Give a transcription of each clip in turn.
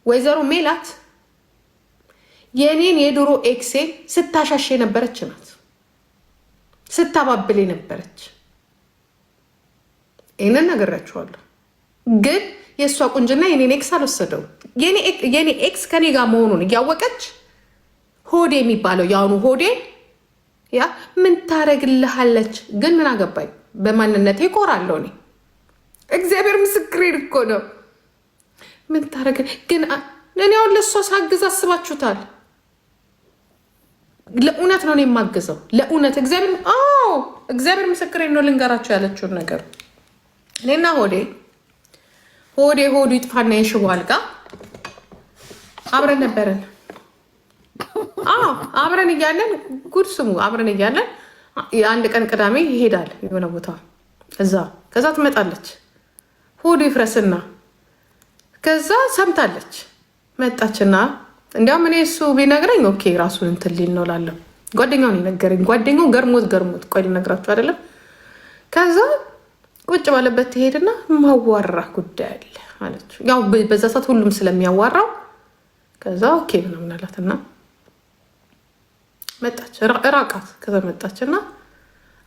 ወይዘሮ ሜላት የኔን የድሮ ኤክሴ ስታሻሽ የነበረች ናት። ስታባብል የነበረች ይህንን ነገራችኋለሁ። ግን የእሷ ቁንጅና የኔን ኤክስ አልወሰደው። የኔ ኤክስ ከኔ ጋር መሆኑን እያወቀች ሆዴ የሚባለው የአሁኑ ሆዴ ያ ምን ታረግልሃለች? ግን ምን አገባኝ? በማንነቴ እኮራለሁ እኔ። እግዚአብሔር ምስክሬን እኮ ነው። ምን ታረግ ግን እኔ አሁን ለእሷ ሳግዝ አስባችሁታል? ለእውነት ነው የማግዘው። ለእውነት እግዚአብሔር ምስክሬን ነው። ልንገራቸው ያለችውን ነገር እኔና ሆዱ ይጥፋና የሽቦ አልጋ አብረን ነበረን። አብረን እያለን ጉድ ስሙ። አብረን እያለን የአንድ ቀን ቅዳሜ ይሄዳል የሆነ ቦታ ከዛ ትመጣለች። ሆዱ ይፍረስና ከዛ ሰምታለች መጣችና እንዲያውም እኔ እሱ ቢነግረኝ ኦኬ ራሱን እንትን ሊል ነው ላለው ጓደኛውን ይነገረኝ። ጓደኛው ገርሞት ቆይ ልነግራችሁ አይደለም። ከዛ ቁጭ ባለበት ትሄድና ማዋራ ጉዳይ አለ አለች። ያው በዛ ሰዓት ሁሉም ስለሚያዋራው ከዛ ኦኬ ምናምን አላትና መጣች። ራቃት። ከዛ መጣችና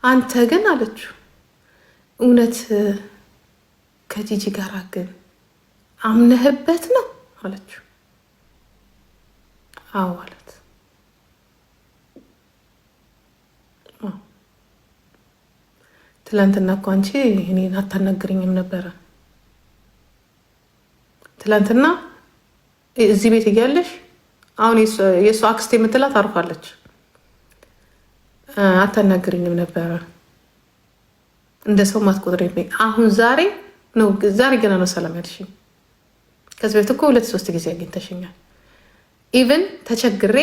አንተ ግን አለችው እውነት ከጂጂ ጋር ግን አምነህበት ነው አለችው። አዎ አለት። ትላንትና እኮ አንቺ እኔን አታናግሪኝም ነበረ። ትላንትና እዚህ ቤት እያለሽ አሁን የእሱ አክስቴ የምትላት አርፋለች። አታናግሪኝም ነበረ እንደ ሰው ማትቆጥረኝ። አሁን ዛሬ ገና ነው ሰላም ያልሽኝ። ከዚህ በፊት እኮ 2-3 ጊዜ አግኝተሽኛል። ኢቨን ተቸግሬ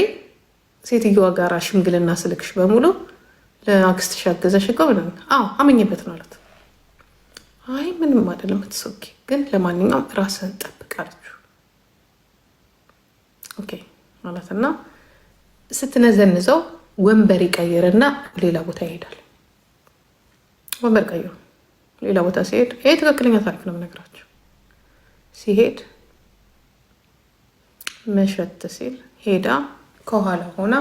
ሴትዮዋ ጋር ሽምግልና ስልክሽ በሙሉ ለአክስትሽ አገዘሽ እኮ ምናምን። አመኝበት ነው አለት። አይ ምንም አይደለም ትሶኪ፣ ግን ለማንኛውም ራስህን ጠብቅ አለችው። ኦኬ ማለትና ስትነዘንዘው ወንበር ይቀይርና ሌላ ቦታ ይሄዳል። ወንበር ቀይሩ ሌላ ቦታ ሲሄድ፣ ይሄ ትክክለኛ ታሪክ ነው የምነግራቸው። ሲሄድ መሸት ሲል ሄዳ ከኋላ ሆና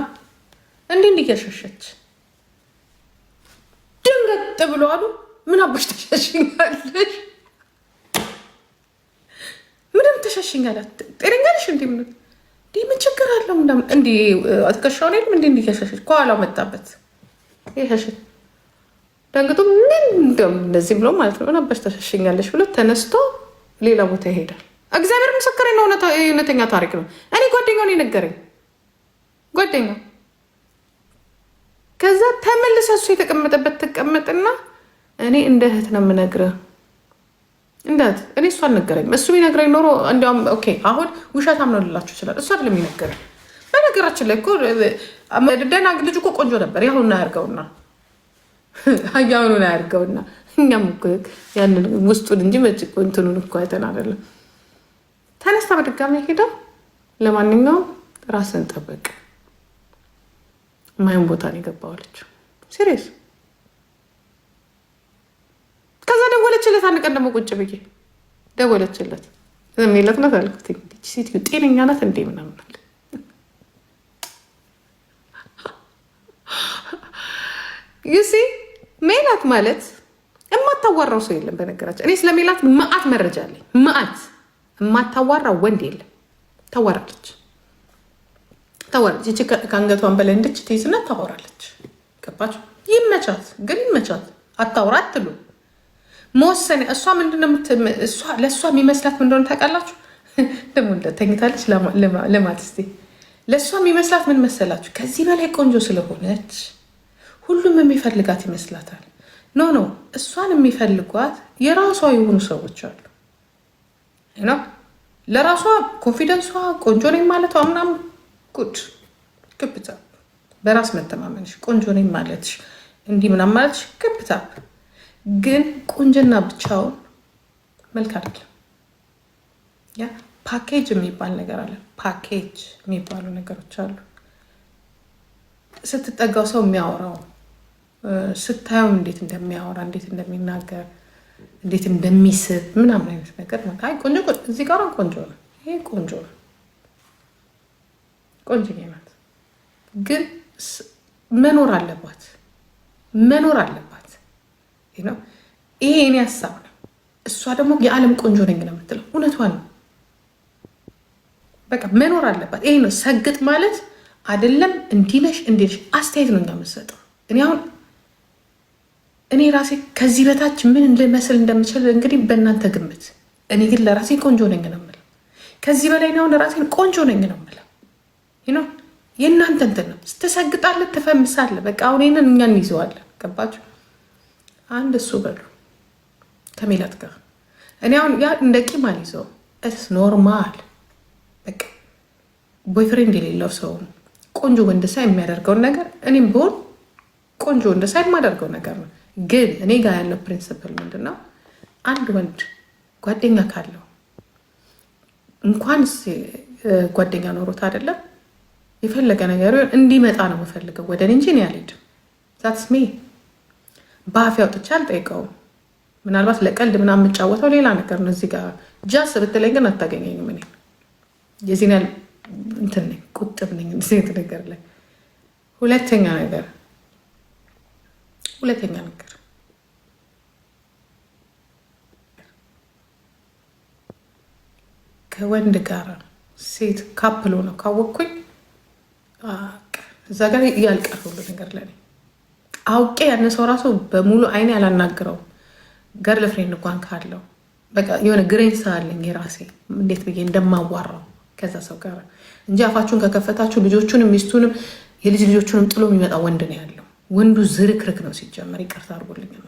እንዲህ እያሸሸች ድንገት ብሎ አሉ ምን አባሽ ተሸሽኛለሽ? ምንም ተሸሽኛላት ጤነኛለሽ? ምን ችግር አለው? እንዲህ አትከሻውን የለም እንዲህ እያሸሸች ከኋላው መጣበት። ይሸሽት ደንግጡ ምን እንደዚህ ብሎ ማለት ነው። ምን አባሽ ተሸሽኛለሽ ብሎ ተነስቶ ሌላ ቦታ ይሄዳል። እግዚአብሔር ምስክሬ ነው። እውነተኛ ታሪክ ነው። እኔ ጓደኛውን የነገረኝ ጓደኛው። ከዛ ተመልሰ እሱ የተቀመጠበት ትቀመጥና እኔ እንደ እህት ነው የምነግርህ። እንዳት እኔ እሱ አልነገረኝም። እሱ ቢነግረኝ ኖሮ እንዲያውም ኦኬ አሁን ውሸታም ነው ልላችሁ ይችላል። እሱ አይደለም የሚነገረኝ። በነገራችን ላይ እኮ ደህና ልጅ እኮ ቆንጆ ነበር። ያሁን አያርገውና እኛም እኮ ያንን ውስጡን እንጂ መጭቆ እንትኑን እኮ አይተን አይደለም። ተነስታ በድጋሚ ሄዳ ለማንኛውም ራስን ጠብቅ ማይም ቦታ ነው የገባዋለችው። ሲሪየስ። ከዛ ደወለችለት። አንድ ቀን ደግሞ ቁጭ ብዬ ደወለችለት። የሚለት ናት አልኩት። ሴትዮ ጤነኛ ናት እንዴ ምናምን አለ። ዩሲ ሜላት ማለት የማታዋራው ሰው የለም። በነገራችን እኔ ስለ ሜላት መዓት መረጃ አለኝ። መዓት የማታዋራው ወንድ የለም። ታዋራለች። ይቺ ከአንገቷን በላይ እንድች ትይዝና ታወራለች። ገባችሁ? ይመቻት፣ ግን ይመቻት። አታውራ አትሉ መወሰን። እሷ ምንድነው ለእሷ የሚመስላት ምንድነው ታውቃላችሁ? ደግሞ ተኝታለች ለማለት ለእሷ የሚመስላት ምን መሰላችሁ? ከዚህ በላይ ቆንጆ ስለሆነች ሁሉም የሚፈልጋት ይመስላታል። ኖ እሷን የሚፈልጓት የራሷ የሆኑ ሰዎች አሉ። ለራሷ ኮንፊደንሷ ቆንጆ ነኝ ማለቷ ምናምን ጉድ ክብታ። በራስ መተማመንሽ ቆንጆ ነኝ ማለትሽ እንዲህ ምናምን ማለትሽ ክብታ። ግን ቁንጅና ብቻውን መልክ አይደለም። ያ ፓኬጅ የሚባል ነገር አለ። ፓኬጅ የሚባሉ ነገሮች አሉ። ስትጠጋው ሰው የሚያወራው ስታየው እንዴት እንደሚያወራ፣ እንዴት እንደሚናገር፣ እንዴት እንደሚስብ ምናምን አይነት ነገር ነው። አይ ቆንጆ እዚህ ጋር ቆንጆ ነው፣ ይሄ ቆንጆ ነው ቆንጅዬ ናት፣ ግን መኖር አለባት መኖር አለባት። ይሄ የኔ ሀሳብ ነው። እሷ ደግሞ የዓለም ቆንጆ ነኝ ነው የምትለው። እውነቷን ነው። በቃ መኖር አለባት። ይሄ ነው ሰግጥ ማለት አይደለም። እንዲነሽ እንዲነሽ አስተያየት ነው እኛ የምንሰጠው። እኔ ራሴ ከዚህ በታች ምን ልመስል እንደምችል እንግዲህ በእናንተ ግምት። እኔ ግን ለራሴ ቆንጆ ነኝ ነው የምለው። ከዚህ በላይ ነው ለራሴን ቆንጆ ነኝ ነው የምለው። የእናንተ እንትን ነው። ስትሰግጣለህ ትፈምሳለህ። በቃ አሁን ይሄንን እኛ እንይዘዋለን። ገባችሁ? አንድ እሱ በሉ ከሜላት ጋር እኔ አሁን ያ እንደ ቂም አልይዘውም። እስ ኖርማል በቃ ቦይፍሬንድ የሌለው ሰው ቆንጆ ወንድ ሳይ የሚያደርገውን ነገር እኔም ብሆን ቆንጆ ወንድ ሳይ የማደርገው ነገር ነው። ግን እኔ ጋር ያለው ፕሪንስፕል ምንድን ነው? አንድ ወንድ ጓደኛ ካለው እንኳን ጓደኛ ኖሮት አይደለም የፈለገ ነገር እንዲመጣ ነው የምፈልገው ወደ እኔ እንጂ እኔ አልሄድም። ዛትስ ሚ በአፌ አውጥቼ አልጠይቀውም። ምናልባት ለቀልድ ምናምን የምጫወተው ሌላ ነገር ነው። እዚህ ጋር ጃስ ብትለኝ ግን አታገኘኝም። እኔ የዚህን ያህል እንትን ነኝ፣ ቁጥብ ነኝ ሴት ነገር ላይ። ሁለተኛ ነገር ከወንድ ጋር ሴት ካፕሎ ነው ካወቅኩኝ እዛ ጋር እያልቀር ሁሉ ነገር ለኔ አውቄ ያን ሰው ራሱ በሙሉ አይኔ አላናግረውም። ገርል ፍሬንድ እንኳን ካለው በቃ የሆነ ግሬንስ አለኝ የራሴ እንዴት ብዬ እንደማዋራው ከዛ ሰው ጋር እንጂ አፋችሁን ከከፈታችሁ ልጆቹንም ሚስቱንም የልጅ ልጆቹንም ጥሎ የሚመጣ ወንድ ነው ያለው። ወንዱ ዝርክርክ ነው ሲጀመር። ይቅርታ አድርጎልኝና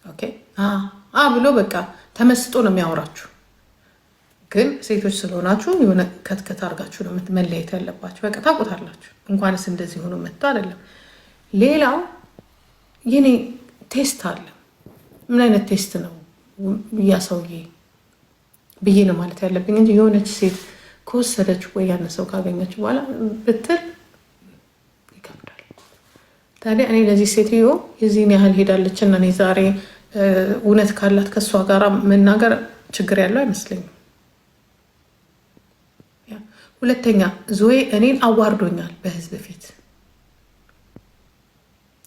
ኦኬ ብሎ በቃ ተመስጦ ነው የሚያወራችሁ። ግን ሴቶች ስለሆናችሁ የሆነ ከትከት አድርጋችሁ ነው መለየት ያለባችሁ። በቃ ታውቁታላችሁ። እንኳንስ እንደዚህ ሆኖ መጥቶ አይደለም። ሌላው የኔ ቴስት አለ። ምን አይነት ቴስት ነው እያሰውዬ ብዬ ነው ማለት ያለብኝ እንጂ የሆነች ሴት ከወሰደች ወይ ያን ሰው ካገኘች በኋላ ብትል ይከብዳል። ታዲያ እኔ ለዚህ ሴትዮ የዚህን ያህል ሄዳለች እና እኔ ዛሬ እውነት ካላት ከእሷ ጋር መናገር ችግር ያለው አይመስለኝም። ሁለተኛ ዞዬ እኔን አዋርዶኛል፣ በህዝብ ፊት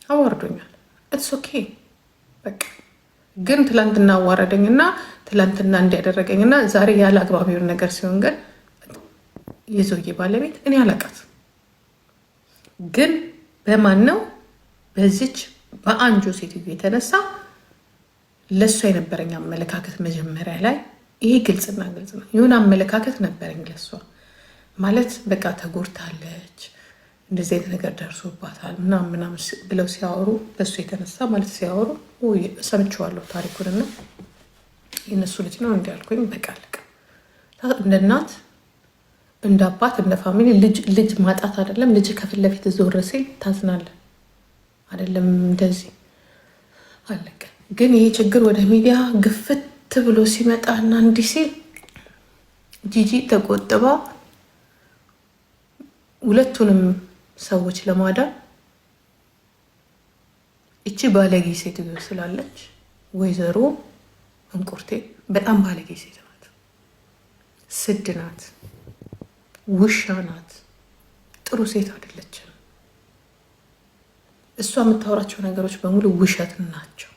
አዋርዶኛል። ኢትስ ኦኬ በቃ ግን ትላንትና አዋረደኝና ትላንትና እንዲያደረገኝና ዛሬ ያለ አግባቢውን ነገር ሲሆን ግን የዞዬ ባለቤት እኔ አላቃት። ግን በማን ነው? በዚች በአንጆ ሴትዮ የተነሳ ለእሷ የነበረኝ አመለካከት መጀመሪያ ላይ ይሄ ግልጽና ግልጽ ነው። የሆነ አመለካከት ነበረኝ ለእሷ ማለት በቃ ተጎድታለች፣ እንደዚህ አይነት ነገር ደርሶባታል ምናምን ብለው ሲያወሩ በእሱ የተነሳ ማለት ሲያወሩ ሰምቼዋለሁ ታሪኩንና የእነሱ ልጅ ነው እንዲያልኩኝ በቃ አለቀ። እንደ እናት እንደ አባት እንደ ፋሚሊ ልጅ ማጣት አይደለም። ልጅ ከፊት ለፊት ዞር ሲል ታዝናለን አይደለም? እንደዚህ አለቀ። ግን ይሄ ችግር ወደ ሚዲያ ግፍት ብሎ ሲመጣ እና እንዲህ ሲል ጂጂ ተቆጥባ ሁለቱንም ሰዎች ለማዳን እቺ ባለጌ ሴትዮ ስላለች ወይዘሮ እንቁርቴ በጣም ባለጌ ሴት ናት፣ ስድ ናት፣ ውሻ ናት፣ ጥሩ ሴት አይደለችም። እሷ የምታወራቸው ነገሮች በሙሉ ውሸት ናቸው፣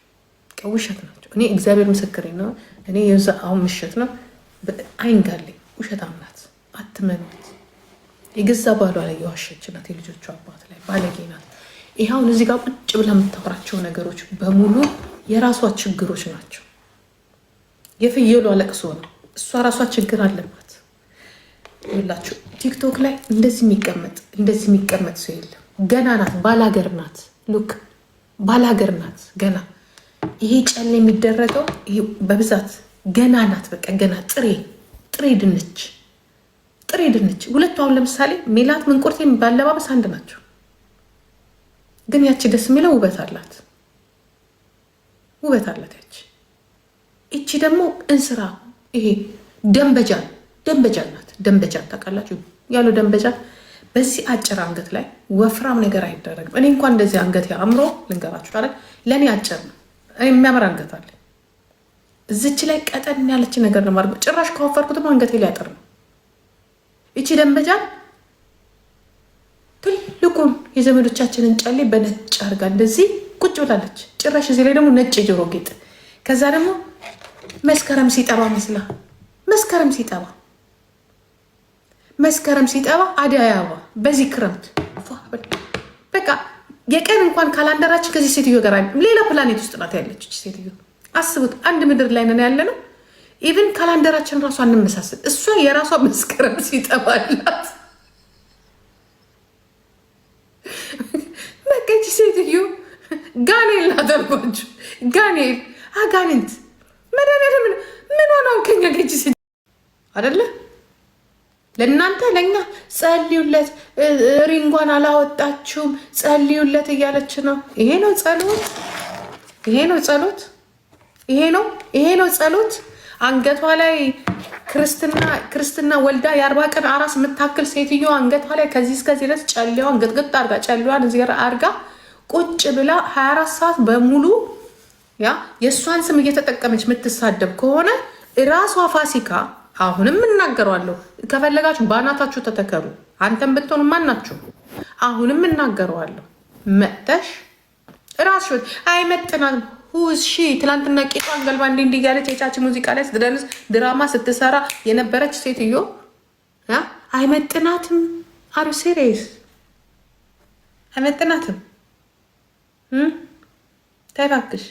ውሸት ናቸው። እኔ እግዚአብሔር ምስክሬ ነው። እኔ የዛ አሁን ምሽት ነው አይንጋለኝ። ውሸታም ናት፣ አትመኑት። የገዛ ባሏ ላይ የዋሸች ናት፣ የልጆቹ አባት ላይ ባለጌ ናት። ይኸውን እዚህ ጋር ቁጭ ብላ የምታወራቸው ነገሮች በሙሉ የራሷ ችግሮች ናቸው። የፍየሏ ለቅሶ ነው። እሷ ራሷ ችግር አለባት። ይላችሁ ቲክቶክ ላይ እንደዚህ የሚቀመጥ ሰው የለም። ገና ናት፣ ባላገር ናት። ሉክ ባላገር ናት ገና። ይሄ ጨል የሚደረገው በብዛት ገና ናት። በቃ ገና ጥሬ ድንች። ሁለቱ አሁን ለምሳሌ ሜላት ምንቁርቴ ባለባበስ አንድ ናቸው። ግን ያቺ ደስ የሚለው ውበት አላት ያቺ። እቺ ደግሞ እንስራ። ይሄ ደንበጃን ናት። ደንበጃን ታውቃላችሁ? ያለው ደንበጃን በዚህ አጭር አንገት ላይ ወፍራም ነገር አይደረግም። እኔ እንኳን እንደዚህ አንገት አምሮ ልንገራችሁ ታዲያ ለእኔ አጭር ነው። የሚያምር አንገት አለ። እዚች ላይ ቀጠን ያለች ነገር ነው ማድረግ። ጭራሽ ከወፈርኩትም አንገቴ ሊያጥር ነው። እቺ ደንበጃን ትልቁን የዘመዶቻችንን ጨሌ በነጭ አርጋ እንደዚህ ቁጭ ብላለች። ጭራሽ እዚህ ላይ ደግሞ ነጭ የጆሮ ጌጥ፣ ከዛ ደግሞ መስከረም ሲጠባ መስላ መስከረም ሲጠባ አደይ አበባ በዚህ ክረምት በቃ የቀን እንኳን ካላንደራችን ከዚህ ሴትዮ ጋር ሌላ ፕላኔት ውስጥ ናት ያለች ሴትዮ። አስቡት፣ አንድ ምድር ላይ ነን ያለ ነው። ኢቭን ካላንደራችን ራሷ እንመሳሰል። እሷ የራሷ መስከረም ሲጠባላት በቀች ሴትዮ ጋኔል ላደርጓችሁ። ጋኔል አጋንንት መድኃኒዓለም ምን ሆነው ከኛ ገጅ አደለ ለእናንተ ለእኛ ጸልዩለት፣ ሪንጓን አላወጣችሁም ጸልዩለት እያለች ነው። ይሄ ነው ጸሎት። አንገቷ ላይ ክርስትና ወልዳ የ40 ቀን አራስ የምታክል ሴትዮ አንገቷ ላይ ከዚህ እስከዚህ ድረስ ጨሌዋን ግጥግጥ አርጋ ጨሌዋን እዚህ አርጋ ቁጭ ብላ 24 ሰዓት በሙሉ የእሷን ስም እየተጠቀመች የምትሳደብ ከሆነ ራሷ ፋሲካ አሁንም እናገረዋለሁ። ከፈለጋችሁ ባናታችሁ ተተከሩ። አንተም ብትሆኑ ማናችሁ አሁንም እናገረዋለሁ። መጥተሽ ራስሽ አይመጥናትም። ሁሺ ትላንትና ቂጧን ገልባ እንዲህ እያለች የቻች ሙዚቃ ላይ ስትደንስ ድራማ ስትሰራ የነበረች ሴትዮ አይመጥናትም። አሩ ሲሪየስ አይመጥናትም። ተይባክሽ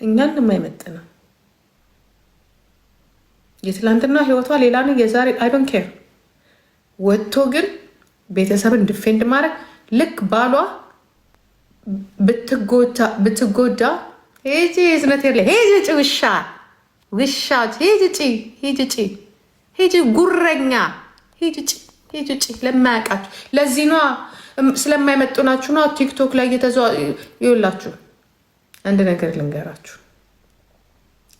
እኛን የማይመጥነው የትላንትና ህይወቷ ሌላ ነው። የዛሬ አይ ዶንት ኬር። ወጥቶ ግን ቤተሰብን ዲፌንድ ማድረግ ልክ ባሏ ብትጎዳ ሄጂ ዝነት የለ ሄጂ ጭ ውሻ ሄጂ ጉረኛ ሄጂ ጭ ለማያውቃችሁ ለዚህ ነዋ ስለማይመጡ ናችሁ ነው። ቲክቶክ ላይ ይውላችሁ። አንድ ነገር ልንገራችሁ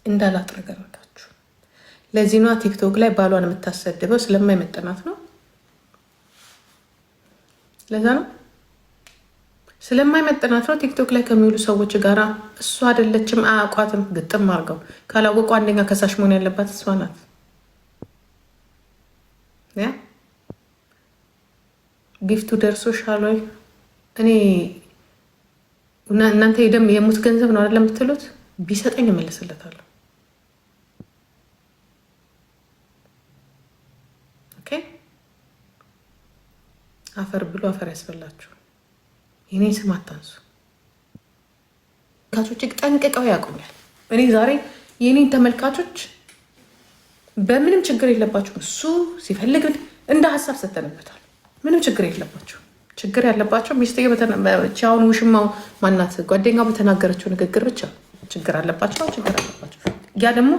እንዳላጥረገረጋችሁ። ለዚህ ነዋ ቲክቶክ ላይ ባሏን የምታሰድበው ስለማይመጠናት ነው። ለዛ ነው ስለማይመጠናት ነው። ቲክቶክ ላይ ከሚውሉ ሰዎች ጋራ እሷ አይደለችም፣ አያውቋትም። ግጥም አድርገው ካላወቁ አንደኛ ከሳሽ መሆን ያለባት እሷ ናት። ያ ጊፍቱ ደርሶሻል ወይ? እኔ እናንተ የሙት ገንዘብ ነው አይደለም የምትሉት? ቢሰጠኝ እመልስለታለሁ። ኦኬ አፈር ብሎ አፈር ያስበላችሁ። የኔን ስም አታንሱ። ተመልካቾች ጠንቅቀው ያውቁኛል። እኔ ዛሬ የኔን ተመልካቾች በምንም ችግር የለባቸው። እሱ ሲፈልግ እንደ ሀሳብ ሰተንበታል። ምንም ችግር የለባቸው። ችግር ያለባቸው ሚስትዬ አሁን ውሽማው ማናት ጓደኛው በተናገረችው ንግግር ብቻ ችግር አለባቸው። ያ ደግሞ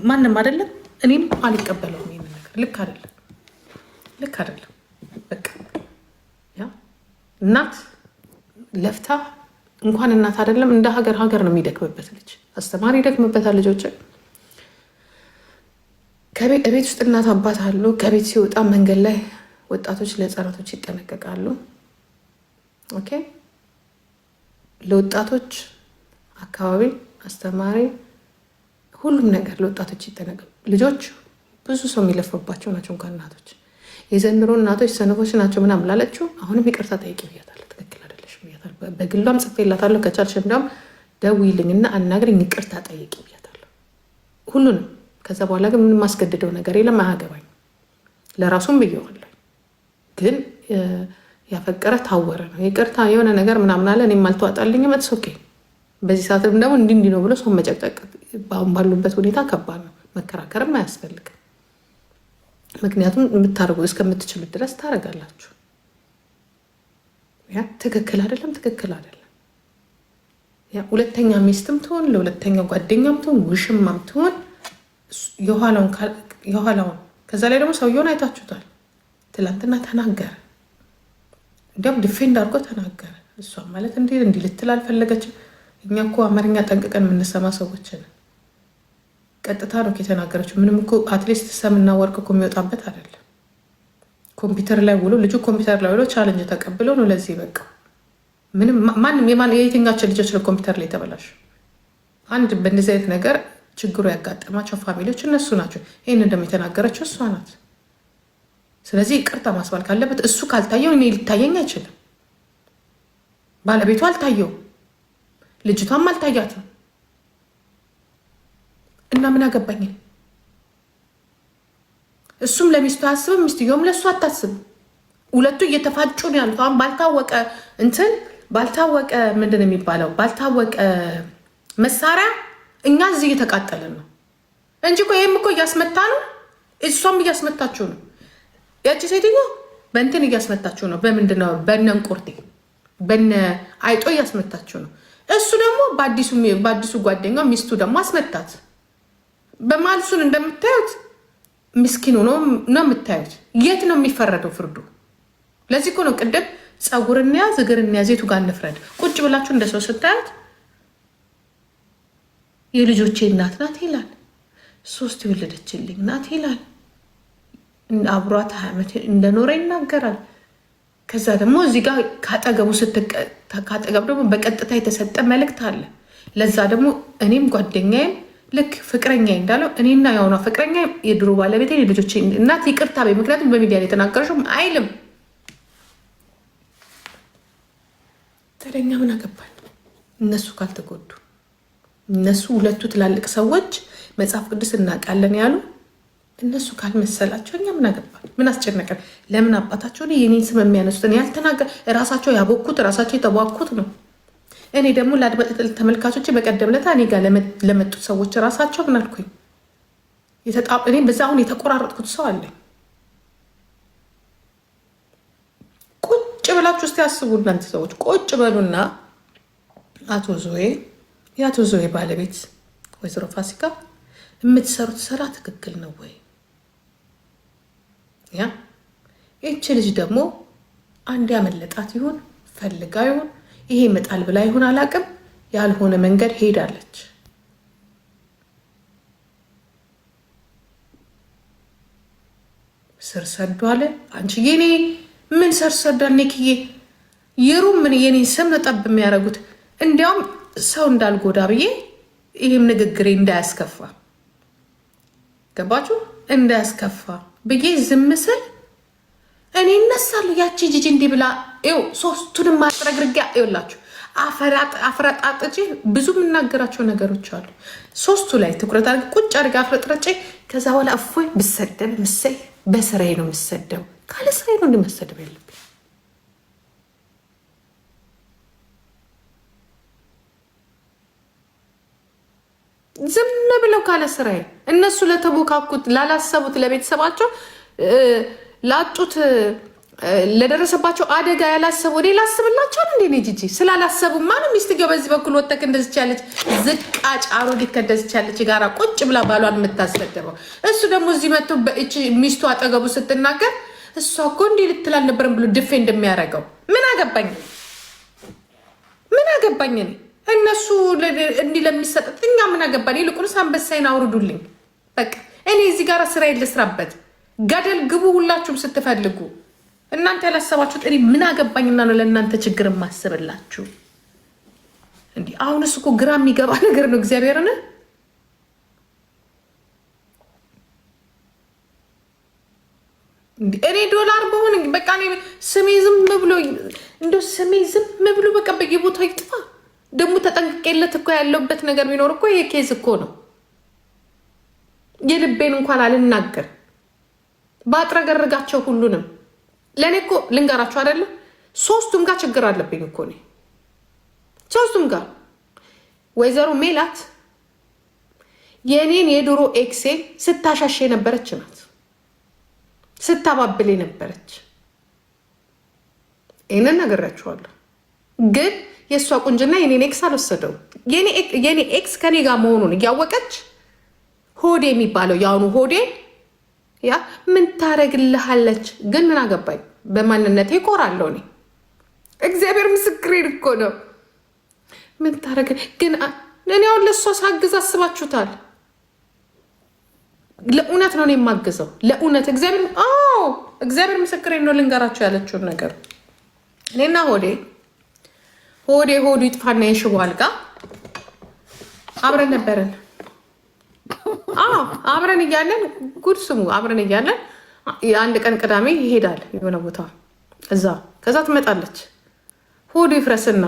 ማንም አይደለም፣ እኔም አልቀበለውም። ይሄን ነገር ልክ አይደለም። በቃ ያ እናት ለፍታ እንኳን እናት አይደለም እንደ ሀገር ነው የሚደክምበት ልጅ። አስተማሪ ይደክምበታል። ልጆች ቤት ውስጥ እናት አባት አሉ። ከቤት ሲወጣ መንገድ ላይ ወጣቶች ለህፃናቶች ይጠነቀቃሉ። ኦኬ ለወጣቶች አካባቢ አስተማሪ ሁሉም ነገር ለወጣቶች ይጠነቀቃሉ። ልጆች ብዙ ሰው የሚለፈባቸው ናቸው። እንኳን እናቶች የዘንድሮ እናቶች ሰነፎች ናቸው ምናምን ላለችው አሁንም ይቅርታ ጠይቂ ብያታለሁ። ትክክል አይደለሽ ብያታለሁ። በግሏም ጽፌላታለሁ። ከቻልሽ እንዲያውም ደውይልኝና አናግሪኝ ይቅርታ ጠይቂ ብያታለሁ። ሁሉንም ከዛ በኋላ ግን ምንም ማስገድደው ነገር የለም። አያገባኝ ለራሱም ብየዋለሁ። ግን ያፈቀረ ታወረ ነው። ይቅርታ የሆነ ነገር ምናምን አለ እኔም አልተዋጣልኝም። መጥስ ኦኬ። በዚህ ሰዓትም ደግሞ እንዲህ ነው ብሎ ሰው መጨቅጨቅ አሁን ባሉበት ሁኔታ ከባድ ነው። መከራከርም አያስፈልግም። ምክንያቱም የምታደርጉ እስከምትችሉት ድረስ ታደርጋላችሁ። ያ ትክክል አይደለም። ያ ሁለተኛ ሚስትም ትሆን ለሁለተኛ ጓደኛም ትሆን ውሽማም ትሆን የኋላውን ከዛ ላይ ደግሞ ሰውየውን አይታችሁታል። ትላንትና ተናገረ፣ እንዲያውም ዲፌንድ አድርጎ ተናገረ። እሷ ማለት እንዲህ ልትል አልፈለገችም። እኛ እኮ አማርኛ ጠንቅቀን የምንሰማ ሰዎች ነን። ቀጥታ ነው የተናገረችው። ምንም እኮ አትሊስት ሰምና ወርቅ እኮ የሚወጣበት አይደለም። ኮምፒውተር ላይ ውሎ ልጁ ኮምፒውተር ላይ ውሎ ቻለንጅ ተቀብለው ነው ለዚህ በቃ። ማንም የየትኛቸው ልጆች ነው ኮምፒውተር ላይ ተበላሹ? አንድ በእንደዚህ አይነት ነገር ችግሩ ያጋጠማቸው ፋሚሊዎች እነሱ ናቸው። ይህን እንደሚተናገረችው እሷ ናት። ስለዚህ ይቅርታ ማስባል ካለበት እሱ ካልታየው እኔ ሊታየኝ አይችልም። ባለቤቱ አልታየው፣ ልጅቷም አልታያትም እና ምን አገባኝ? እሱም ለሚስቱ አያስብም፣ ሚስትየውም ለእሱ አታስብም። ሁለቱ እየተፋጩ ነው ያሉት። አሁን ባልታወቀ እንትን ባልታወቀ ምንድን ነው የሚባለው ባልታወቀ መሳሪያ እኛ እዚህ እየተቃጠለን ነው እንጂ እኮ ይህም እኮ እያስመታ ነው። እሷም እያስመታችሁ ነው። ያቺ ሴትዮ በእንትን እያስመታችሁ ነው። በምንድን ነው? በነ እንቁርቴ በነ አይጦ እያስመታችሁ ነው። እሱ ደግሞ በአዲሱ ጓደኛው ሚስቱ ደግሞ አስመታት። በማልሱን እንደምታዩት ምስኪን ሆኖ ነው የምታዩት። የት ነው የሚፈረደው ፍርዱ? ለዚህ እኮ ነው ቅድም ፀጉር እንያዝ እግር እንያዝ የቱ ጋር እንፍረድ? ቁጭ ብላችሁ እንደ ሰው ስታዩት የልጆቼ እናት ናት ይላል፣ 3 የወለደችልኝ ናት ይላል፣ አብሯት 20 ዓመት እንደኖረ ይናገራል። ከዛ ደግሞ እዚህ ጋር ካጠገብ ደግሞ በቀጥታ የተሰጠ መልእክት አለ። ለዛ ደግሞ እኔም ጓደኛዬም ልክ ፍቅረኛ እንዳለው እኔና የሆኗ ፍቅረኛ የድሮ ባለቤቴ የልጆቼ እናት ይቅርታ በይ፣ ምክንያቱም በሚዲያ ላይ የተናገረሽው አይልም። ተደኛ ምን አገባል? እነሱ ካልተጎዱ እነሱ ሁለቱ ትላልቅ ሰዎች መጽሐፍ ቅዱስ እናውቃለን ያሉ እነሱ ካልመሰላቸው እኛ ምን አገባል? ምን አስጨነቀን? ለምን አባታቸውን የኔን ስም የሚያነሱትን ያልተናገር ራሳቸው ያቦኩት ራሳቸው የተቧኩት ነው። እኔ ደግሞ ለአድማጭ ተመልካቾች በቀደም ለታ እኔ ጋር ለመጡት ሰዎች ራሳቸው ምን አልኩኝ? እኔ በዛ አሁን የተቆራረጥኩት ሰው አለኝ። ቁጭ ብላችሁ እስቲ ያስቡ እናንተ ሰዎች ቁጭ በሉና የአቶ ዞዌ ባለቤት ወይዘሮ ፋሲካ የምትሰሩት ስራ ትክክል ነው ወይ? ያ ይህች ልጅ ደግሞ አንድ ያመለጣት ይሁን ፈልጋ ይሁን ይሄ መጣል ብላ ይሁን አላቅም፣ ያልሆነ መንገድ ሄዳለች። ስር ሰዷል። አንቺ የኔ ምን ስር ሰዷል? ኔክዬ ይሩም ምን የኔ ስም ጠብ የሚያደርጉት እንዲያውም ሰው እንዳልጎዳ ብዬ ይህም ንግግሬ እንዳያስከፋ ገባችሁ? እንዳያስከፋ ብዬ ዝም ስል እኔ እነሳለሁ። ያቺ ጂጂ እንዲህ ብላ ይኸው 3ቱንም ማጥረግርጊያ ይኸውላችሁ አፍረጣጥጬ ብዙ የምናገራቸው ነገሮች አሉ። 3ቱ ላይ ትኩረት አድርጌ ቁጭ አድርጌ አፍረጥረጬ ከዛ በኋላ እፎይ ብሰደብ ምሰይ በስራዬ ነው የምሰደው። ካለ ስራዬ ነው እንዲመሰደብ ያለብኝ። ዝም ብለው ካለ ስራዬ እነሱ ለተቦካኩት ላላሰቡት ለቤተሰባቸው ላጡት ለደረሰባቸው አደጋ ያላሰቡ እኔ ላስብላቸዋል እንዴ? ጂጂ ስላላሰቡ ማንም ሚስትየው በዚህ በኩል ወጥተክ እንደዚህ ያለች ዝቃጭ አሮጊት ከደዚህ ያለች ጋራ ቁጭ ብላ ባሏን የምታስሰደበው እሱ ደግሞ እዚህ መጥቶ በእቺ ሚስቱ አጠገቡ ስትናገር እሷ እኮ እንዲህ ልትል አልነበረም ብሎ ድፌ እንደሚያደርገው ምን አገባኝ? ምን አገባኝ? እነሱ እንዲህ ለሚሰጠት እኛ ምን አገባን? ይልቁንስ አንበሳይን አውርዱልኝ። በቃ እኔ እዚህ ጋር ስራዬን ልስራበት። ገደል ግቡ ሁላችሁም ስትፈልጉ። እናንተ ያላሰባችሁት እኔ ምን አገባኝና ነው ለእናንተ ችግር የማስብላችሁ? እንዲህ አሁንስ እኮ ግራ የሚገባ ነገር ነው። እግዚአብሔርን እኔ ዶላር በሆን በቃ ስሜ ዝም ብሎ እንደው ስሜ ዝም ብሎ በቃ በየቦታው ይጥፋ። ደግሞ ተጠንቅቄለት እኮ ያለውበት ነገር ቢኖር እኮ የኬዝ እኮ ነው። የልቤን እንኳን አልናገር ባጥረገርጋቸው ሁሉንም ለእኔ እኮ ልንገራችሁ አይደለም 3ቱም ጋር ችግር አለብኝ እኮ እኔ 3ቱም ጋር። ወይዘሮ ሜላት የኔን የድሮ ኤክሴ ስታሻሽ የነበረች ናት፣ ስታባብል የነበረች። ይህንን ነገራችኋለሁ። ግን የእሷ ቁንጅና የኔን ኤክስ አልወሰደው። የኔ ኤክስ ከኔ ጋር መሆኑን እያወቀች ሆዴ የሚባለው የአሁኑ ሆዴ ያ ምን ታረግልሃለች? ግን ምን አገባኝ? በማንነቴ እኮራለሁ እኔ። እግዚአብሔር ምስክሬን እኮ ነው። ምን ታረግ ግን እኔ አሁን ለእሷ ሳግዝ አስባችሁታል? ለእውነት ነው የማግዘው፣ ለእውነት እግዚአብሔር ምስክሬን ነው። ልንገራችሁ ያለችውን ነገር እኔና ሆዱ ይጥፋና የሽቦ አልጋ አብረን ነበረን። አብረን እያለን ጉድ ስሙ፣ አብረን እያለን የአንድ ቀን ቅዳሜ ይሄዳል የሆነ ቦታ እዛ። ከዛ ትመጣለች ሆዱ ይፍረስና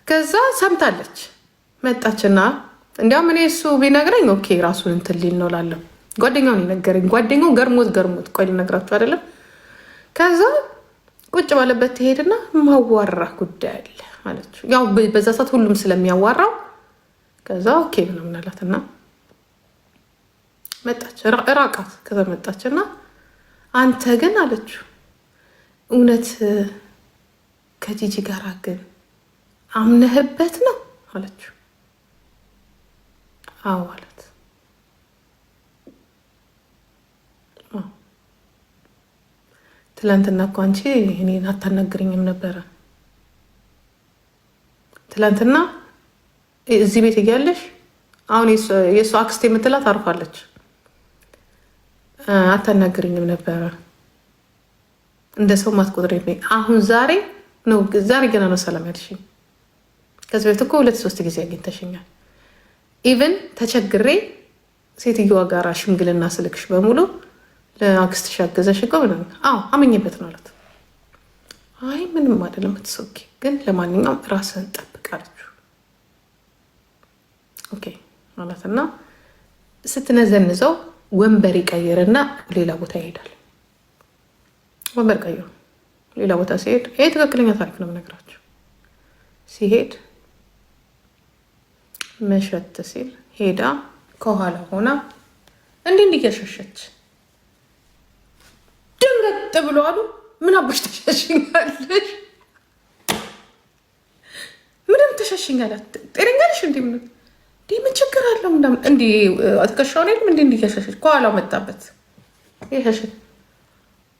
ከዛ ሰምታለች መጣችና እንዲያውም እኔ እሱ ቢነግረኝ ኦኬ ራሱን እንትን ሊል ነው ላለው ጓደኛውን የነገረኝ ጓደኛው ገርሞት ቆይ ልነግራችሁ አይደለም። ከዛ ቁጭ ባለበት ትሄድና ማዋራ ጉዳይ አለ አለችው። ያው በዛ ሰዓት ሁሉም ስለሚያዋራው ከዛ ኦኬ ምናምን አላትና መጣች ራቃት። ከዛ መጣችና አንተ ግን አለችው እውነት ከጂጂ ጋር ግን አምነህበት ነው አለችው። አዎ አላት። ትላንትና እኮ አንቺ እኔን አታናግረኝም ነበረ። ትላንትና እዚህ ቤት እያለሽ አሁን የእሱ አክስት የምትላት አርፋለች። አታናግረኝም ነበረ እንደ ሰው ማትቆጥረኝ። አሁን ዛሬ ገና ነው ሰላም ያልሽኝ። ከዚህ በፊት እኮ 2-3 ጊዜ አግኝተሽኛል። ኢቨን ተቸግሬ ሴትዮዋ ጋራ ሽምግልና ስልክሽ በሙሉ ለአክስትሽ አገዘሽ እኮ ምናምን። አዎ አመኝበት ነው አላት። አይ ምንም አይደለም ትሶኪ፣ ግን ለማንኛውም ራስህን ጠብቅ አለችው። ኦኬ ማለትና ስትነዘንዘው ወንበር ይቀይርና ሌላ ቦታ ይሄዳል። ወንበር ቀይሩ ሌላ ቦታ ሲሄድ፣ ይሄ ትክክለኛ ታሪክ ነው የምነግራቸው። ሲሄድ መሸት ሲል ሄዳ ከኋላ ሆና እንዲህ እያሸሸች ድንገት ብሎ አሉ ምን አባሽ ተሸሽኛለሽ? ምንም ተሸሽኛላት ጤነኛለሽ እንዲ ምን ችግር አለው? እንዲ አትከሻውን ሄድም እንዲ እያሸሸች ከኋላው መጣበት። ይሸሽ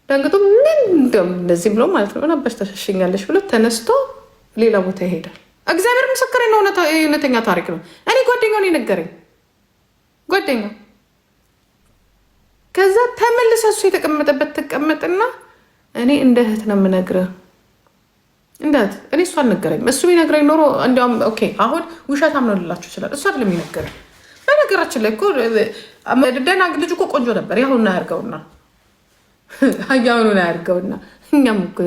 ደንግጦ ምን እንደዚህ ብሎ ማለት ነው ምን አባሽ ተሸሽኛለሽ ብሎ ተነስቶ ሌላ ቦታ ይሄዳል። እግዚአብሔር ምስክሬ ነው፣ እውነተኛ ታሪክ ነው። እኔ ጓደኛውን የነገረኝ ጓደኛው። ከዛ ተመልሰ እሱ የተቀመጠበት ትቀመጥና እኔ እንደ እህት ነው የምነግርህ እንዳት እኔ እሱ አልነገረኝም። እሱ ቢነግረኝ ኖሮ እንዲያውም ኦኬ አሁን ውሸታም ነው ልላችሁ ይችላል። እሱ አይደለም የሚነገረኝ። በነገራችን ላይ እኮ ደህና ልጅ እኮ ቆንጆ ነበር። ያሁን አያርገውና ያሁኑን አያርገውና እኛም እኮ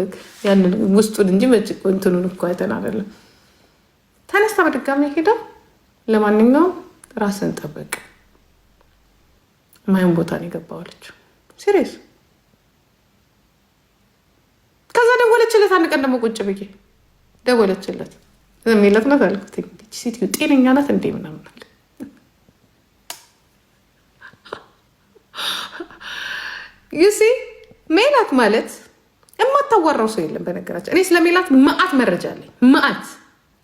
ያንን ውስጡን እንጂ መጭ እንትኑን እኮ አይተን አይደለም። ተነስታ በድጋሚ ሄዳ ለማንኛውም ራስን ጠበቅ ማይም ቦታ ነው የገባዋለችው። ሲሪየስ። ከዛ ደወለችለት። አንድ ቀን ደግሞ ቁጭ ብዬ ደወለችለት። የሚለት ናት አልኩት። ሴትዮ ጤነኛ ናት እንዴ ምናምን አለ። ዩሲ ሜላት ማለት የማታዋራው ሰው የለም። በነገራችን እኔ ስለ ሜላት መዓት መረጃ አለኝ። መዓት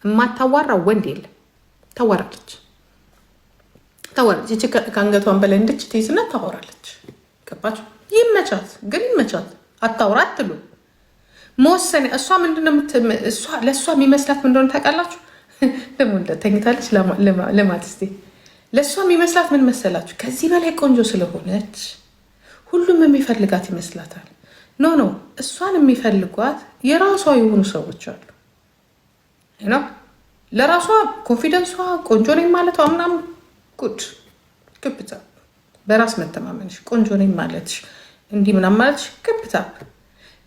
የማታዋራው ወንድ የለም። ታዋራለች። ይቺ ከአንገቷን በላይ እንድች ትይዝና ታወራለች። ገባችሁ? ይመቻት፣ ግን ይመቻት። አታውራ አትሉ መወሰን። እሷ ምንድነው ለእሷ የሚመስላት ምንደሆነ ታውቃላችሁ? ደግሞ ተኝታለች ለማት ስ ለእሷ የሚመስላት ምን መሰላችሁ? ከዚህ በላይ ቆንጆ ስለሆነች ሁሉም የሚፈልጋት ይመስላታል። ኖ እሷን የሚፈልጓት የራሷ የሆኑ ሰዎች አሉ። ለራሷ ኮንፊደንሷ ቆንጆ ነኝ ማለቷ ምናምን ጉድ ግብታ። በራስ መተማመንሽ ቆንጆ ነኝ ማለትሽ እንዲህ ምናምን ማለትሽ ግብታ።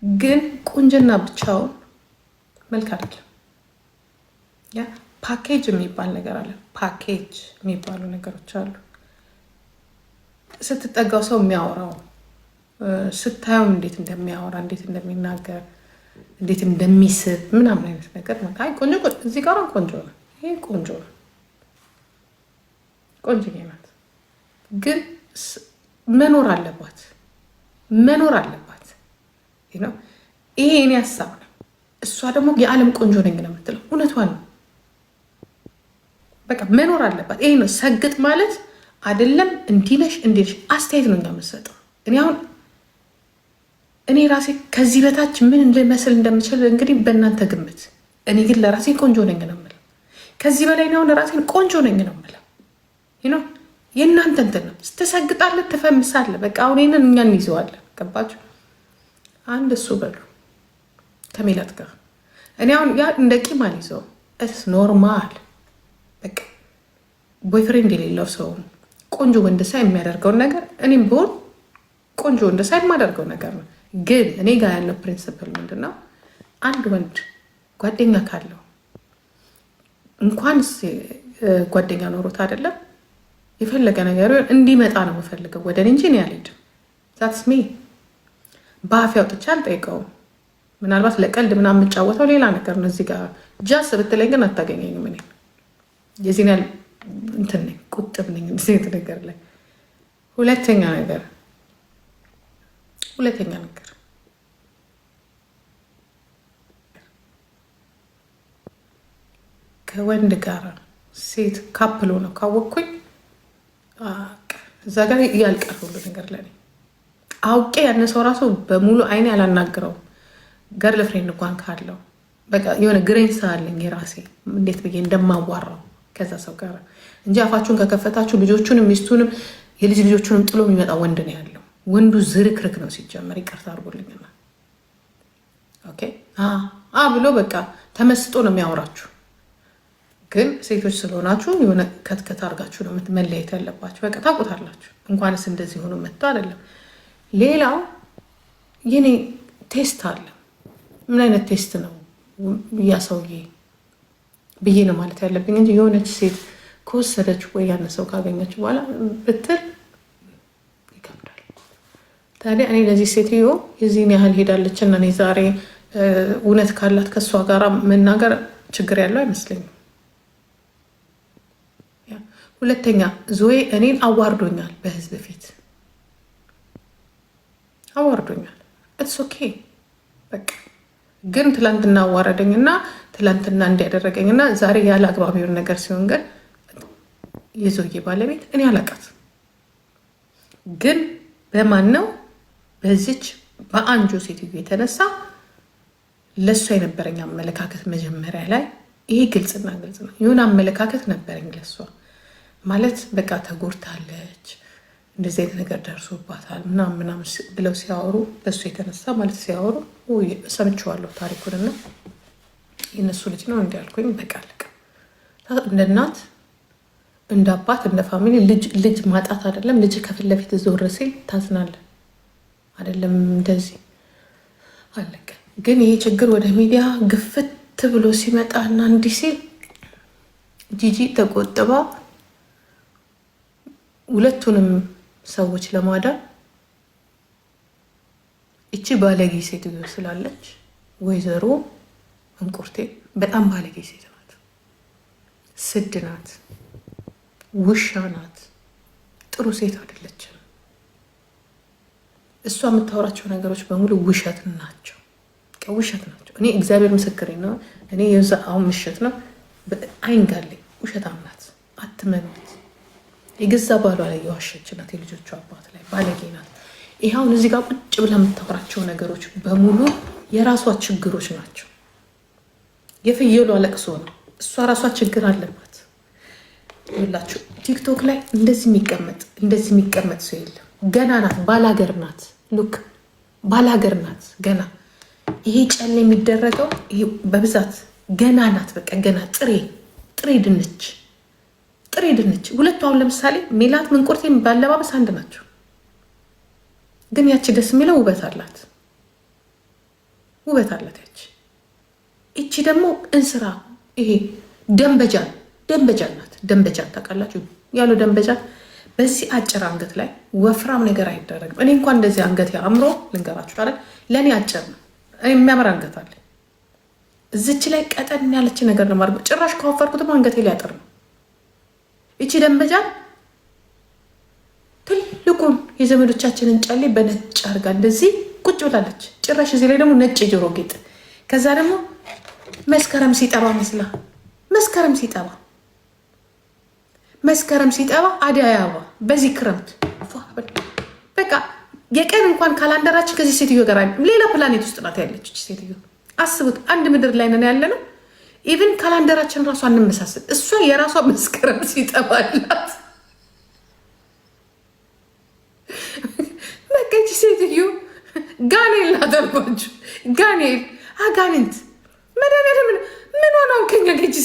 ግን ቁንጅና ብቻውን መልክ አይደለም። ያ ፓኬጅ የሚባል ነገር አለ። ፓኬጅ የሚባሉ ነገሮች አሉ። ስትጠጋው ሰው የሚያወራው ስታየው እንዴት እንደሚያወራ እንዴት እንደሚናገር እንዴት እንደሚስብ ምናምን አይነት ነገር ማለት አይ ቆንጆ እዚህ ጋር ቆንጆ ነው፣ ይሄ ቆንጆ ነው፣ ቆንጆ ናት። ግን መኖር አለባት ነው። ይሄ እኔ ሀሳብ ነው። እሷ ደግሞ የዓለም ቆንጆ ነኝ ነው የምትለው። እውነቷን ነው። በቃ መኖር አለባት። ይሄ ነው ሰግጥ ማለት አይደለም። እንዲነሽ አስተያየት ነው የምሰጠው። እኔ ራሴ ከዚህ በታች ምን ልመስል እንደምችል እንግዲህ በእናንተ ግምት። እኔ ግን ለራሴ ቆንጆ ነኝ ነው የምለው። ከዚህ በላይ ነው ለራሴን ቆንጆ ነኝ ነው የምለው። የእናንተ እንትን ነው። ስትሰግጣለህ ትፈምሳለህ። በቃ አሁን ይሄንን እኛ እንይዘዋለን። ገባችሁ? አንድ እሱ በሉ ከሜላት ጋር እኔ አሁን ያ እንደ ቂም አልይዘውም። እስ ኖርማል በቃ ቦይፍሬንድ የሌለው ሰው ቆንጆ ወንድ ሳይ የሚያደርገውን ነገር እኔም ብሆን ቆንጆ ወንድ ሳይ የማደርገው ነገር ነው። ግን እኔ ጋር ያለው ፕሪንስፕል ምንድነው? አንድ ወንድ ጓደኛ ካለው እንኳን ጓደኛ ኖሮት አይደለም የፈለገ ነገር እንዲመጣ ነው የምፈልገው ወደ እኔ እንጂ እኔ አልሄድም። ዛትስ ሚ በአፌ አውጥቼ አልጠይቀውም። ምናልባት ለቀልድ ምናምን የምጫወተው ሌላ ነገር ነው። እዚህ ጋር ጃስ ብትለኝ ግን አታገኘኝም። እኔ የዚህን ያህል እንትን ነኝ፣ ቁጥብ ነኝ ሴት ነገር ላይ። ሁለተኛ ነገር ከወንድ ጋር ሴት ካፕል ሆነው ካወቅኩኝ እዛ ጋር እያልቀር ሁሉ ነገር ለኔ አውቄ ያን ሰው ራሱ በሙሉ አይኔ አላናግረውም። ገርል ፍሬንድ እንኳን ካለው በቃ የሆነ ግሬንስ አለኝ የራሴ እንዴት ብዬ እንደማዋራው ከዛ ሰው ጋር እንጂ አፋችሁን ከከፈታችሁ ልጆቹንም ሚስቱንም የልጅ ልጆቹንም ጥሎ የሚመጣ ወንድ ነው ያለው። ወንዱ ዝርክርክ ነው ሲጀመር። ይቅርታ አድርጎልኝና ኦኬ ብሎ በቃ ተመስጦ ነው የሚያወራችሁ። ግን ሴቶች ስለሆናችሁ የሆነ ከትከት አድርጋችሁ ነው መለየት ያለባችሁ። በቃ ታውቁታላችሁ። እንኳንስ እንደዚህ ሆኖ መጥቶ አይደለም። ሌላው የኔ ቴስት አለ። ምን አይነት ቴስት ነው ያ ሰውዬ ብዬ ነው ማለት ያለብኝ እንጂ የሆነች ሴት ከወሰደች ወይ ያን ሰው ካገኘች በኋላ ብትል ይከብዳል። ታዲያ እኔ ለዚህ ሴትዮ የዚህን ያህል ሄዳለች እና እኔ ዛሬ እውነት ካላት ከእሷ ጋር መናገር ችግር ያለው አይመስለኝም። ሁለተኛ ዞዬ እኔን አዋርዶኛል፣ በህዝብ ፊት አዋርዶኛል። ኢትስ ኦኬ በቃ ግን ትላንትና አዋረደኝና ትላንትና እንዲያደረገኝና ዛሬ ያለ አግባቢውን ነገር ሲሆን ግን የዞዬ ባለቤት እኔ አላውቃት። ግን በማን ነው በዚች በአንጆ ሴትዮ የተነሳ ለእሷ የነበረኝ አመለካከት መጀመሪያ ላይ ይሄ ግልጽና ግልጽ ነው። የሆነ አመለካከት ነበረኝ ለእሷ ማለት በቃ ተጎድታለች፣ እንደዚህ አይነት ነገር ደርሶባታል ምናምን ብለው ሲያወሩ በእሱ የተነሳ ማለት ሲያወሩ ሰምቼዋለሁ ታሪኩንና የእነሱ ልጅ ነው እንዲያልኩኝ በቃ አለቀ። እንደ እናት እንደ አባት እንደ ፋሚሊ ልጅ ማጣት አይደለም። ልጅ ከፊት ለፊት ዞር ሲል ታዝናለህ አይደለም? እንደዚህ አለቀ። ግን ይሄ ችግር ወደ ሚዲያ ግፍት ብሎ ሲመጣ እና እንዲህ ሲል ጂጂ ተቆጥባ ሁለቱንም ሰዎች ለማዳን እቺ ባለጌ ሴትዮ ስላለች ወይዘሮ እንቁርቴ በጣም ባለጌ ሴት ናት፣ ስድ ናት፣ ውሻ ናት፣ ጥሩ ሴት አይደለችም። እሷ የምታወራቸው ነገሮች በሙሉ ውሸት ናቸው፣ ውሸት ናቸው። እኔ እግዚአብሔር ምስክሬ ነው። እኔ የዛ አሁን ምሽት ነው አይንጋለኝ። ውሸታም ናት፣ አትመኑት። የገዛ ባሏ ላይ የዋሸች ናት፣ የልጆቿ አባት ላይ ባለጌ ናት። ይኸውን እዚህ ጋር ቁጭ ብላ የምታወራቸው ነገሮች በሙሉ የራሷ ችግሮች ናቸው። የፍየሏ ለቅሶ ነው። እሷ ራሷ ችግር አለባት። ይላችሁ ቲክቶክ ላይ እንደዚህ የሚቀመጥ ሰው የለም። ገና ናት፣ ባላገር ናት። ሉክ ባላገር ናት ገና። ይሄ ጨል የሚደረገው ይሄ በብዛት ገና ናት። በቃ ገና ጥሬ ድንች ሁለቱ። አሁን ለምሳሌ ሜላት እንቁርቴም ባለባበስ አንድ ናቸው። ግን ያቺ ደስ የሚለው ውበት አላት ያቺ። እቺ ደግሞ እንስራ ይሄ ደንበጃን ናት። ደንበጃን ታውቃላችሁ? ያለው ደንበጃን በዚህ አጭር አንገት ላይ ወፍራም ነገር አይደረግም። እኔ እንኳን እንደዚህ አንገት አምሮ ልንገራችሁ አይደል? ለእኔ አጭር ነው። የሚያምር አንገት አለ። እዚች ላይ ቀጠን ያለች ነገር ነው ማድረግ። ጭራሽ ከወፈርኩትም አንገቴ ሊያጥር ነው። እቺ ደንበጃን ትልቁን የዘመዶቻችንን ጨሌ በነጭ አርጋ እንደዚህ ቁጭ ብላለች። ጭራሽ እዚህ ላይ ደግሞ ነጭ የጆሮ ጌጥ፣ ከዛ ደግሞ መስከረም ሲጠባ መስላ መስከረም ሲጠባ አደይ አበባ በዚህ ክረምት በቃ የቀን እንኳን ካላንደራችን ከዚህ ሴትዮ ጋር ሌላ ፕላኔት ውስጥ ናት ያለች ሴትዮ። አስቡት፣ አንድ ምድር ላይ ነን ያለ ነው። ኢቭን ካላንደራችን ራሷ እንመሳሰል። እሷ የራሷ መስከረም ሲጠባላት በቀች ሴትዮ ጋኔል ናተርጓችሁ ጋኔል አጋንንት መድኃኒዓለም ምን ሆነው ከኛ ገጅ